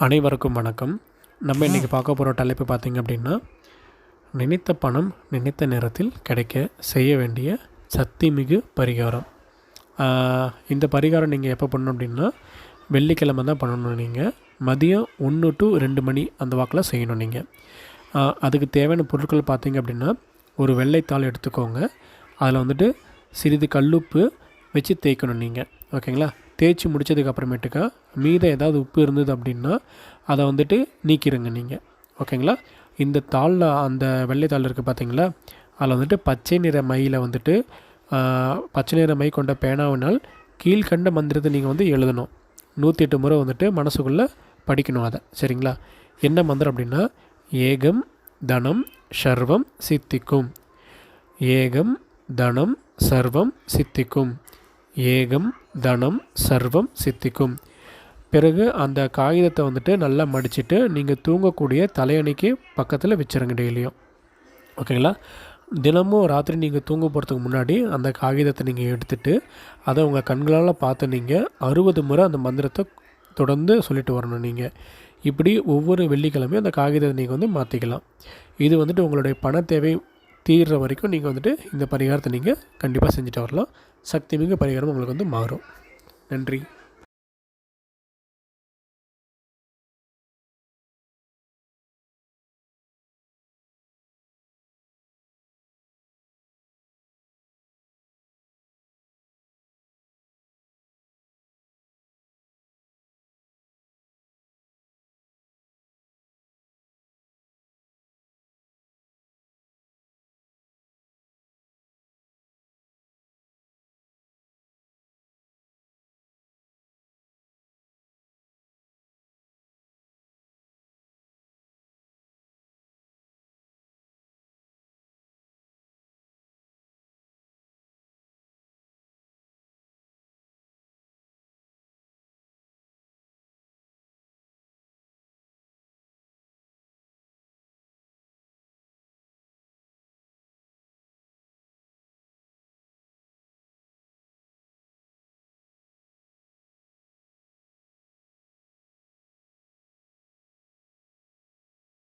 அனைவருக்கும் வணக்கம். நம்ம இன்றைக்கி பார்க்க போகிற தலைப்பு பார்த்திங்க அப்படின்னா, நினைத்த பணம் நினைத்த நேரத்தில் கிடைக்க செய்ய வேண்டிய சக்திமிகு பரிகாரம். இந்த பரிகாரம் நீங்கள் எப்போ பண்ணணும் அப்படின்னா, வெள்ளிக்கிழமை தான் பண்ணணும். நீங்கள் மதியம் 1 to 2 மணி அந்த வாக்கில் செய்யணும். நீங்கள் அதுக்கு தேவையான பொருட்கள் பார்த்திங்க அப்படின்னா, ஒரு வெள்ளைத்தாள் எடுத்துக்கோங்க. அதில் வந்துட்டு சிறிது கல்லுப்பு வச்சு தேய்க்கணும் நீங்கள். ஓகேங்களா? தேய்ச்சி முடித்ததுக்கு அப்புறமேட்டுக்கா மீதம் ஏதாவது உப்பு இருந்தது அப்படின்னா அதை வந்துட்டு நீக்கிடுங்க நீங்கள். ஓகேங்களா? இந்த தாளில் அந்த வெள்ளைத்தாள் இருக்குது பார்த்தீங்களா, அதில் வந்துட்டு பச்சை நிற மையில் வந்துட்டு பச்சை நிற மை கொண்ட பேனாவினால் கீழ்கண்ட மந்திரத்தை நீங்கள் வந்து எழுதணும். 108 முறை வந்துட்டு மனசுக்குள்ளே படிக்கணும் அதை. சரிங்களா? என்ன மந்திரம் அப்படின்னா, ஏகம் தனம் சர்வம் சித்திக்கும், ஏகம் தனம் சர்வம் சித்திக்கும், ஏகம் தனம் சர்வம் சித்திக்கும். பிறகு அந்த காகிதத்தை வந்துட்டு நல்லா மடிச்சுட்டு நீங்கள் தூங்கக்கூடிய தலையணைக்கு பக்கத்தில் வச்சுருங்க டெய்லியும். ஓகேங்களா? தினமும் ராத்திரி நீங்கள் தூங்க போகிறதுக்கு முன்னாடி அந்த காகிதத்தை நீங்கள் எடுத்துகிட்டு அதை உங்கள் கண்களால் பார்த்து நீங்கள் 60 முறை அந்த மந்திரத்தை தொடர்ந்து சொல்லிட்டு வரணும். நீங்கள் இப்படி ஒவ்வொரு வெள்ளிக்கிழமையும் அந்த காகிதத்தை நீங்கள் வந்து மாற்றிக்கலாம். இது வந்துட்டு உங்களுடைய பண தேவை தீர்ற வரைக்கும் நீங்கள் வந்துட்டு இந்த பரிகாரத்தை நீங்கள் கண்டிப்பாக செஞ்சுட்டு வரலாம். சக்திமிகு பரிகாரம் உங்களுக்கு வந்து மாறும். நன்றி.